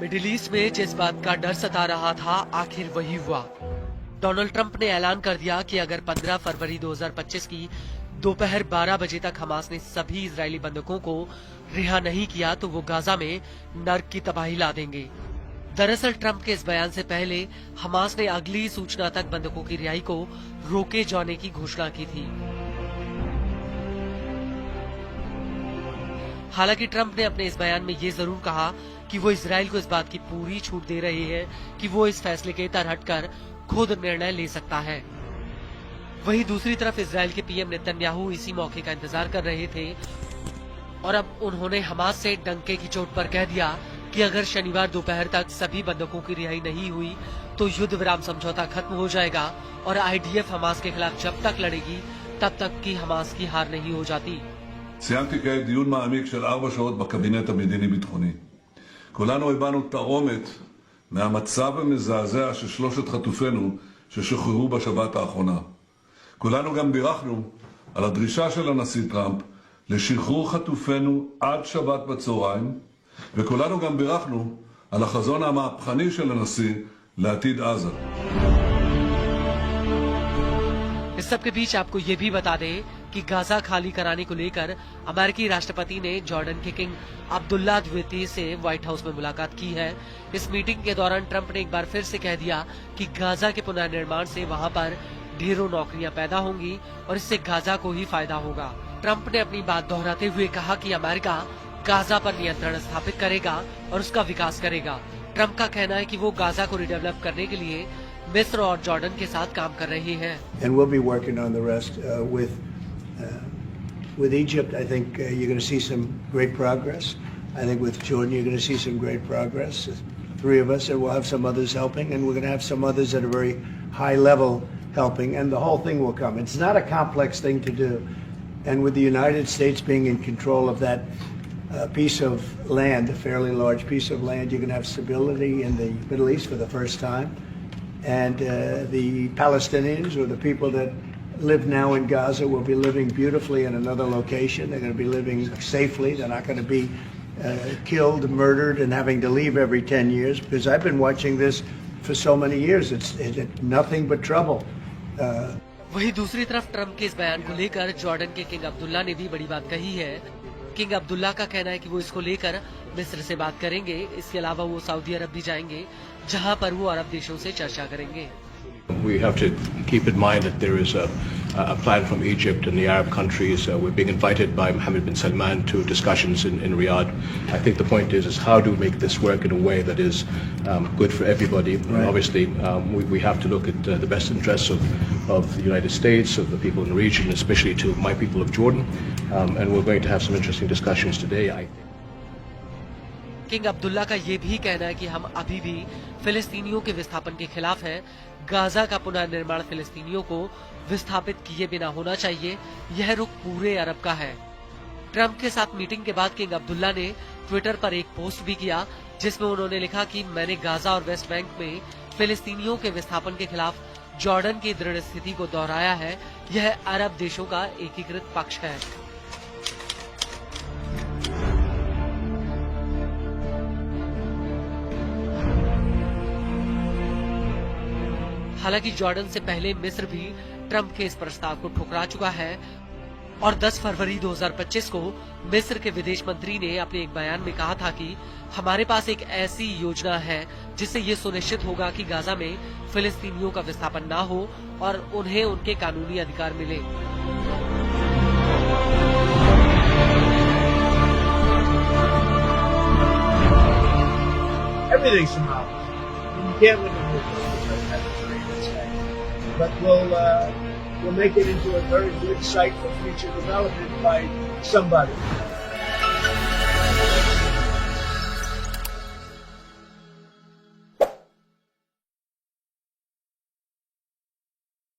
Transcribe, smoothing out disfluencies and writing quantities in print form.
Middle east में जिस बात का डर सता रहा था आखिर वही हुआ। डोनाल्ड ट्रंप ने ऐलान कर दिया कि अगर 15 फरवरी 2025 की दोपहर 12 बजे तक हमास ने सभी इजरायली बंधकों को रिहा नहीं किया तो वो गाजा में नर्क की तबाही ला देंगे। दरअसल ट्रंप के इस बयान से पहले हमास ने अगली सूचना तक बंधकों की रिहाई को रोके जाने की घोषणा की थी। हालांकि ट्रंप ने अपने इस बयान में ये जरूर कहा कि वो इजराइल को इस बात की पूरी छूट दे रहे हैं कि वो इस फैसले के तर हटकर खुद निर्णय ले सकता है। वहीं दूसरी तरफ इजराइल के पीएम नेतन्याहू इसी मौके का इंतजार कर रहे थे और अब उन्होंने हमास से डंके की चोट पर कह दिया कि अगर शनिवार दोपहर तक सभी बंधकों की रिहाई नहीं हुई तो युद्ध विराम समझौता खत्म हो जाएगा और आईडीएफ हमास के खिलाफ जब तक लड़ेगी तब तक की हमास की हार नहीं हो जाती। סיימתי כעת דיון מעמיק של 4 שעות בקבינט המדיני-ביטחוני. כולנו הבנו תרעומת מהמצב המזעזע של 3 חטופינו ששוחררו בשבת האחרונה. כולנו גם בירכנו על הדרישה של הנשיא טראמפ לשחרור חטופינו עד שבת בצהריים, וכולנו גם בירכנו על החזון המהפכני של הנשיא לעתיד עזה. इस सब के बीच आपको ये भी बता दें कि गाजा खाली कराने को लेकर अमेरिकी राष्ट्रपति ने जॉर्डन के किंग अब्दुल्ला द्वितीय से व्हाइट हाउस में मुलाकात की है। इस मीटिंग के दौरान ट्रंप ने एक बार फिर से कह दिया कि गाजा के पुनर्निर्माण से वहां पर ढेरों नौकरियां पैदा होंगी और इससे गाजा को ही फायदा होगा। ट्रंप ने अपनी बात दोहराते हुए कहा कि अमेरिका गाजा पर नियंत्रण स्थापित करेगा और उसका विकास करेगा। ट्रंप का कहना है कि वो गाजा को रिडेवलप करने के लिए मिस्र और जॉर्डन के साथ काम कर रहे हैं। And we'll be working on the rest with Egypt. I think you're going to see some great progress. I think with Jordan you're going to see some great progress. 3 of us, and we'll have some others helping, and we're going to have some others at a very high level helping, and the whole thing will come. It's not a complex thing to do, and with the United States being in control of that piece of land, a fairly large piece of land, you're going to have stability in the Middle East for the first time. And the Palestinians, or the people that live now in Gaza, will be living beautifully in another location. They're going to be living safely. They're not going to be killed, murdered, and having to leave every 10 years. Because I've been watching this for so many years. It's nothing but trouble. वहीं दूसरी तरफ Trump के इस बयान को लेकर Jordan के king Abdullah ने भी बड़ी बात कही है। किंग अब्दुल्ला का कहना है कि वो इसको लेकर मिस्र से बात करेंगे। इसके अलावा वो सऊदी अरब भी जाएंगे, जहां पर वो अरब देशों से चर्चा करेंगे। We have to keep in mind that there is a plan from Egypt and the Arab countries. We're being invited by Mohammed bin Salman to discussions in Riyadh. I think the point is how to make this work in a way that is good for everybody. Right. Obviously, we have to look at the best interests of the United States, of the people in the region, especially to my people of Jordan. And we're going to have some interesting discussions today, I think. King Abdullah का ये भी कहना है कि हम अभी भी फिलिस्तीनियों के विस्थापन के खिलाफ हैं। गाजा का पुनर्निर्माण फिलिस्तीनियों को विस्थापित किए बिना होना चाहिए। यह रुख पूरे अरब का है। ट्रंप के साथ मीटिंग के बाद किंग अब्दुल्ला ने ट्विटर पर एक पोस्ट भी किया, जिसमें उन्होंने लिखा कि मैंने गाजा और वेस्ट बैंक में फिलिस्तीनियों के विस्थापन के खिलाफ जॉर्डन की दृढ़ स्थिति को दोहराया है। यह अरब देशों का एकीकृत पक्ष है। हालांकि जॉर्डन से पहले मिस्र भी ट्रंप के इस प्रस्ताव को ठुकरा चुका है और 10 फरवरी 2025 को मिस्र के विदेश मंत्री ने अपने एक बयान में कहा था कि हमारे पास एक ऐसी योजना है जिससे ये सुनिश्चित होगा कि गाजा में फिलिस्तीनियों का विस्थापन ना हो और उन्हें उनके कानूनी अधिकार मिले। Everything's about you can't live in but we'll make it into a very good site for future development by somebody.